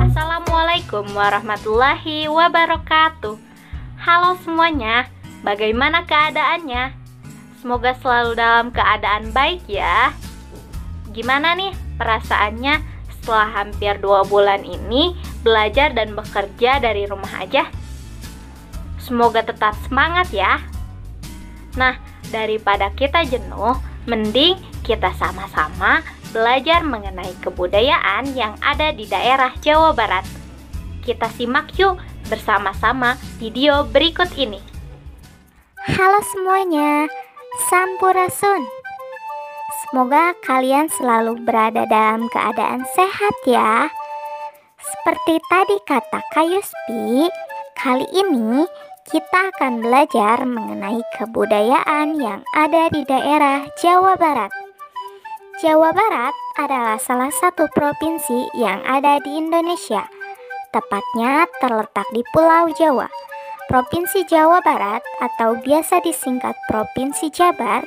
Assalamualaikum warahmatullahi wabarakatuh. Halo semuanya, bagaimana keadaannya? Semoga selalu dalam keadaan baik ya. Gimana nih perasaannya setelah hampir 2 bulan ini belajar dan bekerja dari rumah aja? Semoga tetap semangat ya. Nah, daripada kita jenuh, mending kita sama-sama belajar mengenai kebudayaan yang ada di daerah Jawa Barat. Kita simak yuk bersama-sama video berikut ini. Halo semuanya, Sampurasun. Semoga kalian selalu berada dalam keadaan sehat ya. Seperti tadi kata Kak Yuspi, kali ini kita akan belajar mengenai kebudayaan yang ada di daerah Jawa Barat. Jawa Barat adalah salah satu provinsi yang ada di Indonesia. Tepatnya terletak di Pulau Jawa. Provinsi Jawa Barat atau biasa disingkat Provinsi Jabar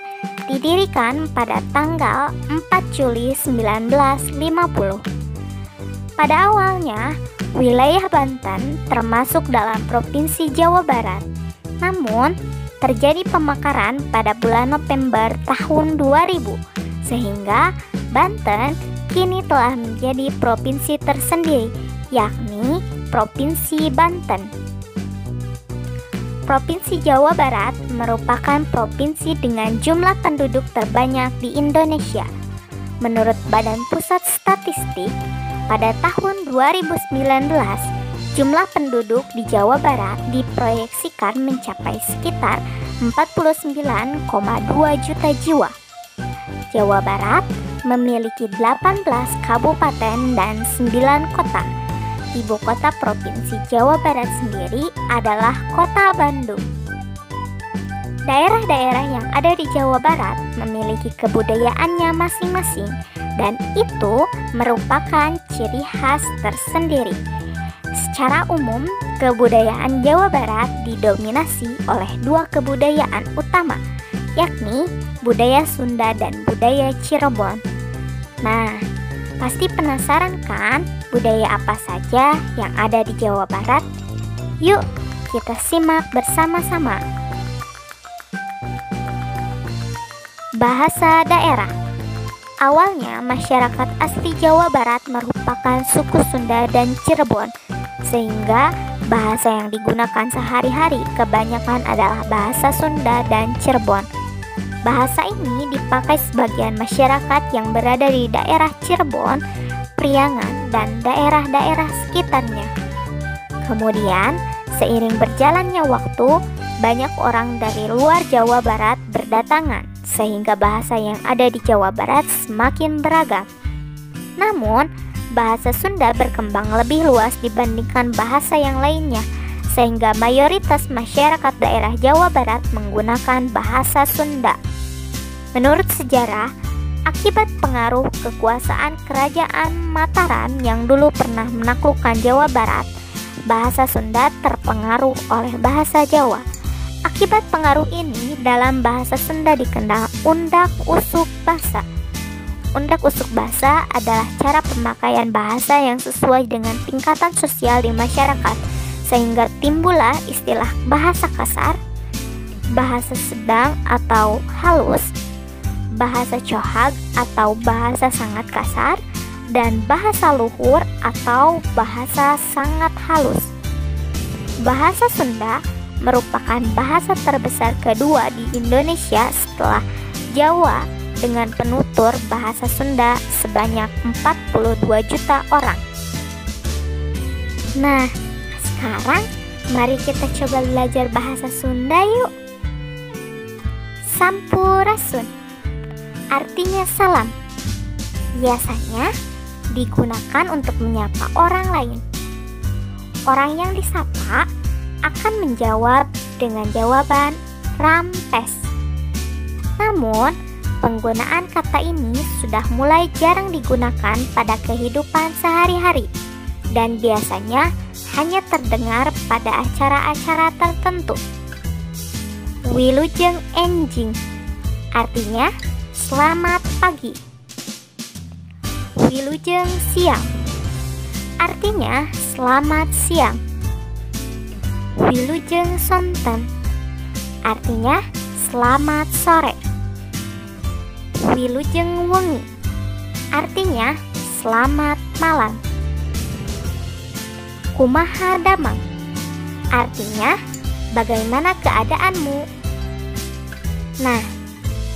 didirikan pada tanggal 4 Juli 1950. Pada awalnya, wilayah Banten termasuk dalam Provinsi Jawa Barat. Namun, terjadi pemekaran pada bulan November tahun 2000, sehingga Banten kini telah menjadi provinsi tersendiri, yakni Provinsi Banten. Provinsi Jawa Barat merupakan provinsi dengan jumlah penduduk terbanyak di Indonesia. Menurut Badan Pusat Statistik, pada tahun 2019, jumlah penduduk di Jawa Barat diproyeksikan mencapai sekitar 49,2 juta jiwa. Jawa Barat memiliki 18 kabupaten dan 9 kota. Ibu kota Provinsi Jawa Barat sendiri adalah Kota Bandung. Daerah-daerah yang ada di Jawa Barat memiliki kebudayaannya masing-masing, dan itu merupakan ciri khas tersendiri. Secara umum, kebudayaan Jawa Barat didominasi oleh 2 kebudayaan utama, yakni budaya Sunda dan budaya Cirebon. Nah, pasti penasaran kan budaya apa saja yang ada di Jawa Barat? Yuk, kita simak bersama-sama. Bahasa daerah. Awalnya, masyarakat asli Jawa Barat merupakan suku Sunda dan Cirebon, sehingga bahasa yang digunakan sehari-hari kebanyakan adalah bahasa Sunda dan Cirebon. Bahasa ini dipakai sebagian masyarakat yang berada di daerah Cirebon, Priangan, dan daerah-daerah sekitarnya. Kemudian, seiring berjalannya waktu, banyak orang dari luar Jawa Barat berdatangan, sehingga bahasa yang ada di Jawa Barat semakin beragam. Namun, bahasa Sunda berkembang lebih luas dibandingkan bahasa yang lainnya, sehingga mayoritas masyarakat daerah Jawa Barat menggunakan bahasa Sunda. Menurut sejarah, akibat pengaruh kekuasaan Kerajaan Mataram yang dulu pernah menaklukkan Jawa Barat, bahasa Sunda terpengaruh oleh bahasa Jawa. Akibat pengaruh ini, dalam bahasa Sunda dikenal undak usuk basa. Undak usuk basa adalah cara pemakaian bahasa yang sesuai dengan tingkatan sosial di masyarakat, sehingga timbullah istilah bahasa kasar, bahasa sedang atau halus, bahasa cohag atau bahasa sangat kasar, dan bahasa luhur atau bahasa sangat halus. Bahasa Sunda merupakan bahasa terbesar kedua di Indonesia setelah Jawa, dengan penutur bahasa Sunda sebanyak 42 juta orang. Nah, sekarang mari kita coba belajar bahasa Sunda yuk. Sampurasun artinya salam. Biasanya digunakan untuk menyapa orang lain. Orang yang disapa akan menjawab dengan jawaban rampes. Namun, penggunaan kata ini sudah mulai jarang digunakan pada kehidupan sehari-hari dan biasanya hanya terdengar pada acara-acara tertentu. Wilujeng enjing artinya selamat pagi. Wilujeng siang artinya selamat siang. Wilujeng sonten artinya selamat sore. Wilujeng wengi artinya selamat malam. Kumaha damang artinya bagaimana keadaanmu. Nah,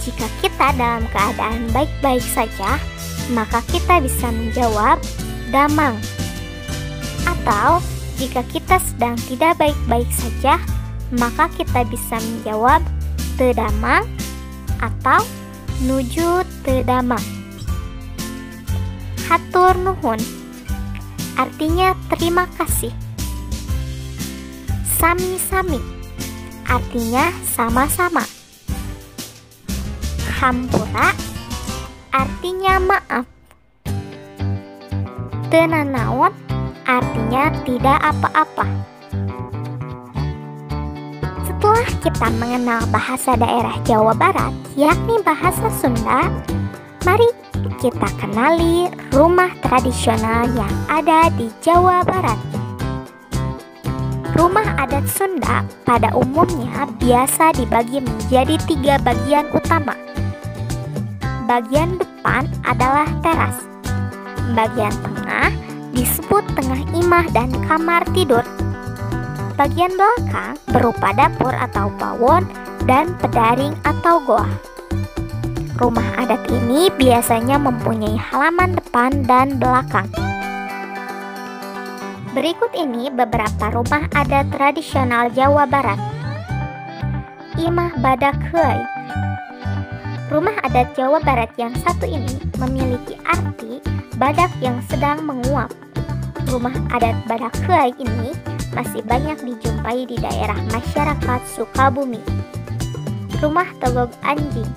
jika kita dalam keadaan baik-baik saja, maka kita bisa menjawab damang. Atau jika kita sedang tidak baik-baik saja, maka kita bisa menjawab teu damang atau nuju teu damang. Hatur nuhun artinya terima kasih. Sami-sami artinya sama-sama. Hampura artinya maaf. Teu nanaon artinya tidak apa-apa. Setelah kita mengenal bahasa daerah Jawa Barat, yakni bahasa Sunda, mari kita kenali rumah tradisional yang ada di Jawa Barat. Rumah adat Sunda pada umumnya biasa dibagi menjadi 3 bagian utama. Bagian depan adalah teras. Bagian tengah disebut tengah imah dan kamar tidur. Bagian belakang berupa dapur atau pawon dan pedaring atau goa. Rumah adat ini biasanya mempunyai halaman depan dan belakang. Berikut ini beberapa rumah adat tradisional Jawa Barat. Imah Badak Heuy. Rumah adat Jawa Barat yang satu ini memiliki arti badak yang sedang menguap. Rumah adat Badak Heuy ini masih banyak dijumpai di daerah masyarakat Sukabumi. Rumah Togog Anjing.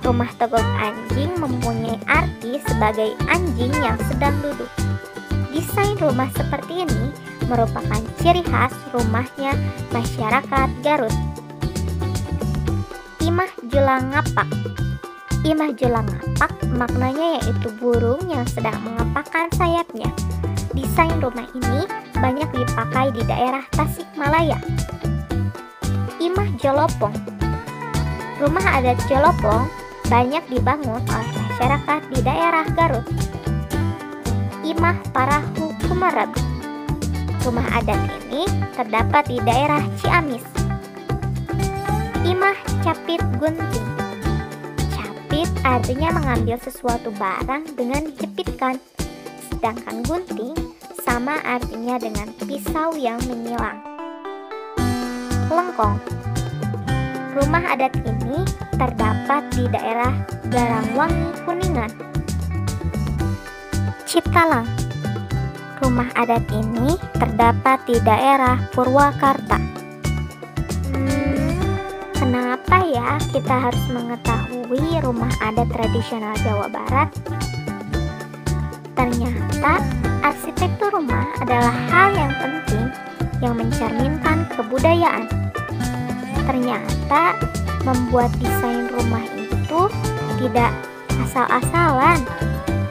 Rumah Togog Anjing mempunyai arti sebagai anjing yang sedang duduk. Desain rumah seperti ini merupakan ciri khas rumahnya masyarakat Garut. Imah Julang Ngapak. Imah Julang Ngapak maknanya yaitu burung yang sedang mengepakkan sayapnya. Desain rumah ini banyak dipakai di daerah Tasikmalaya. Imah Jolopong. Rumah adat Jolopong banyak dibangun oleh masyarakat di daerah Garut. Imah Parahu Kumareb. Rumah adat ini terdapat di daerah Ciamis. Imah Capit Gunting. Capit artinya mengambil sesuatu barang dengan dijepitkan, sedangkan gunting sama artinya dengan pisau yang menyilang. Lengkong. Rumah adat ini terdapat di daerah Garangwangi, Kuningan. Ciptalang. Rumah adat ini terdapat di daerah Purwakarta. Kenapa ya kita harus mengetahui rumah adat tradisional Jawa Barat? Ternyata arsitektur rumah adalah hal yang penting yang mencerminkan kebudayaan. Ternyata membuat desain rumah itu tidak asal-asalan.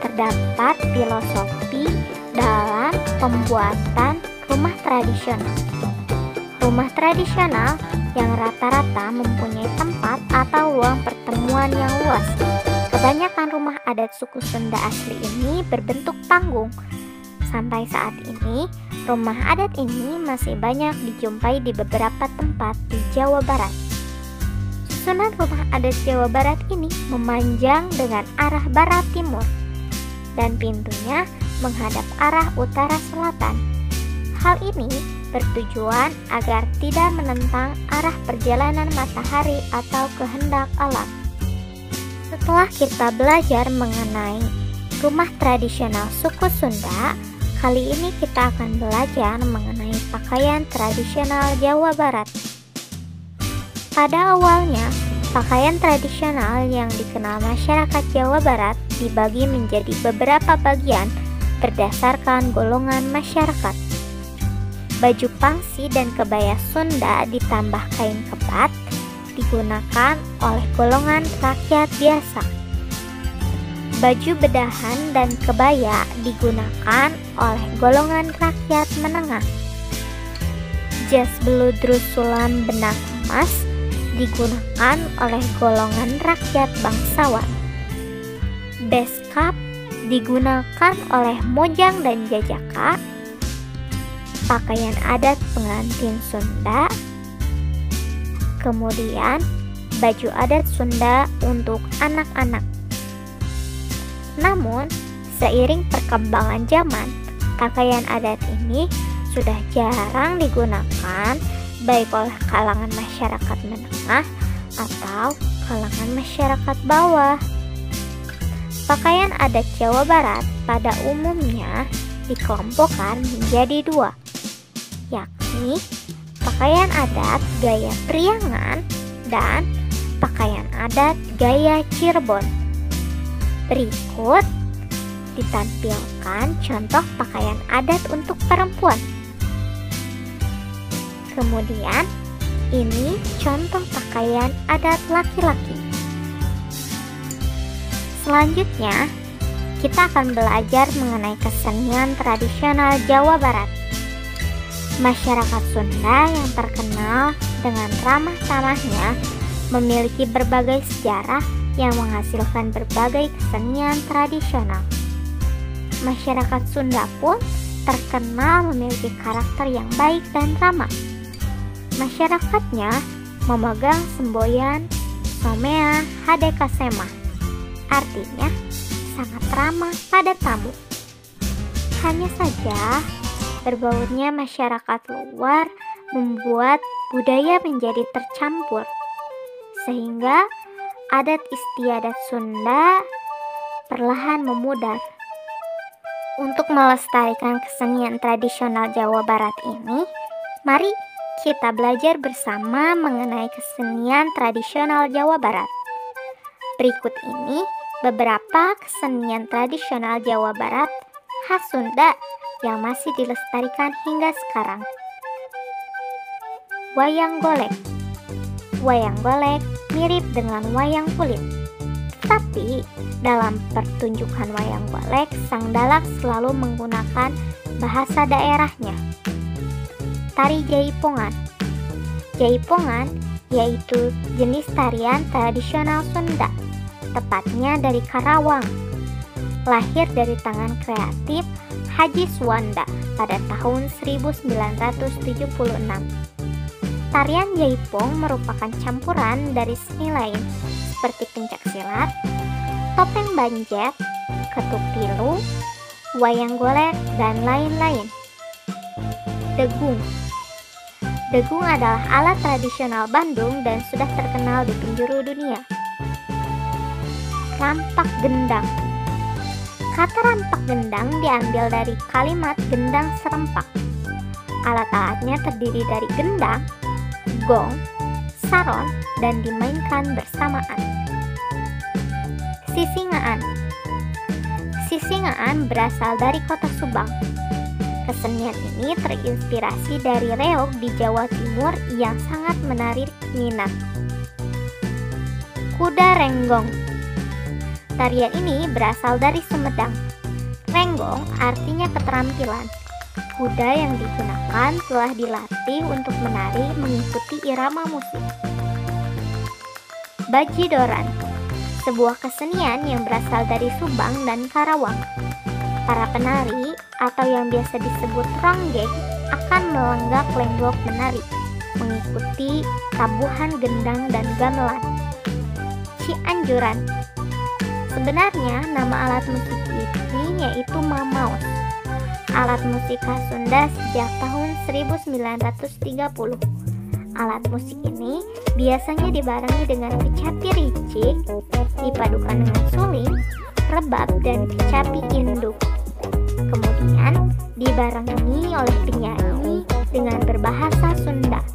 Terdapat filosofi dalam pembuatan rumah tradisional. Rumah tradisional yang rata-rata mempunyai tempat atau ruang pertemuan yang luas. Kebanyakan rumah adat suku Sunda asli ini berbentuk panggung. Sampai saat ini, rumah adat ini masih banyak dijumpai di beberapa tempat di Jawa Barat. Susunan rumah adat Jawa Barat ini memanjang dengan arah barat timur dan pintunya menghadap arah utara selatan. Hal ini bertujuan agar tidak menentang arah perjalanan matahari atau kehendak alam. Setelah kita belajar mengenai rumah tradisional suku Sunda, kali ini kita akan belajar mengenai pakaian tradisional Jawa Barat. Pada awalnya, pakaian tradisional yang dikenal masyarakat Jawa Barat dibagi menjadi beberapa bagian berdasarkan golongan masyarakat. Baju pangsi dan kebaya Sunda ditambah kain kebat digunakan oleh golongan rakyat biasa. Baju bedahan dan kebaya digunakan oleh golongan rakyat menengah. Jas beludru sulam benang emas digunakan oleh golongan rakyat bangsawan. Beskap digunakan oleh mojang dan jajaka. Pakaian adat pengantin Sunda. Kemudian baju adat Sunda untuk anak-anak. Namun, seiring perkembangan zaman, pakaian adat ini sudah jarang digunakan baik oleh kalangan masyarakat menengah atau kalangan masyarakat bawah. Pakaian adat Jawa Barat pada umumnya dikelompokkan menjadi dua, yakni pakaian adat gaya Priangan dan pakaian adat gaya Cirebon. Berikut ditampilkan contoh pakaian adat untuk perempuan. Kemudian, ini contoh pakaian adat laki-laki. Selanjutnya, kita akan belajar mengenai kesenian tradisional Jawa Barat. Masyarakat Sunda yang terkenal dengan ramah tamahnya memiliki berbagai sejarah yang menghasilkan berbagai kesenian tradisional. Masyarakat Sunda pun terkenal memiliki karakter yang baik dan ramah. Masyarakatnya memegang semboyan Somea Hadekasema, artinya sangat ramah pada tamu. Hanya saja, berbaurnya masyarakat luar membuat budaya menjadi tercampur, sehingga adat istiadat Sunda perlahan memudar. Untuk melestarikan kesenian tradisional Jawa Barat ini, mari kita belajar bersama mengenai kesenian tradisional Jawa Barat. Berikut ini beberapa kesenian tradisional Jawa Barat khas Sunda yang masih dilestarikan hingga sekarang. Wayang golek. Wayang golek mirip dengan wayang kulit. Tapi dalam pertunjukan wayang golek, sang dalang selalu menggunakan bahasa daerahnya. Tari Jaipongan. Jaipongan yaitu jenis tarian tradisional Sunda, tepatnya dari Karawang. Lahir dari tangan kreatif Haji Suwanda pada tahun 1976. Tarian Jaipong merupakan campuran dari seni lain seperti pencaksilat, topeng banjet, ketuk tilu, wayang golek, dan lain-lain. Degung. Degung adalah alat tradisional Bandung dan sudah terkenal di penjuru dunia. Rampak gendang. Kata rampak gendang diambil dari kalimat gendang serempak. Alat-alatnya terdiri dari gendang, gong, saron, dan dimainkan bersamaan. Sisingaan. Sisingaan berasal dari kota Subang. Kesenian ini terinspirasi dari reog di Jawa Timur yang sangat menarik minat. Kuda renggong. Tarian ini berasal dari Sumedang. Renggong artinya keterampilan. Kuda yang digunakan telah dilatih untuk menari mengikuti irama musik. Bajidoran, sebuah kesenian yang berasal dari Subang dan Karawang. Para penari atau yang biasa disebut ronggeng akan melenggak lenggok menari, mengikuti tabuhan gendang dan gamelan. Cianjuran. Sebenarnya nama alat musik ini yaitu mamaos. Alat musik khas Sunda sejak tahun 1930. Alat musik ini biasanya dibarengi dengan kecapi ricik, dipadukan dengan suling, rebab, dan kecapi induk. Kemudian dibarengi oleh penyanyi dengan berbahasa Sunda.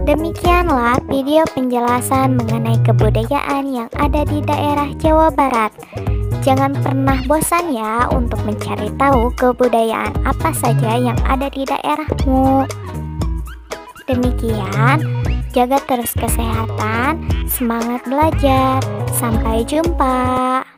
Demikianlah video penjelasan mengenai kebudayaan yang ada di daerah Jawa Barat. Jangan pernah bosan ya untuk mencari tahu kebudayaan apa saja yang ada di daerahmu. Demikian, jaga terus kesehatan, semangat belajar. Sampai jumpa.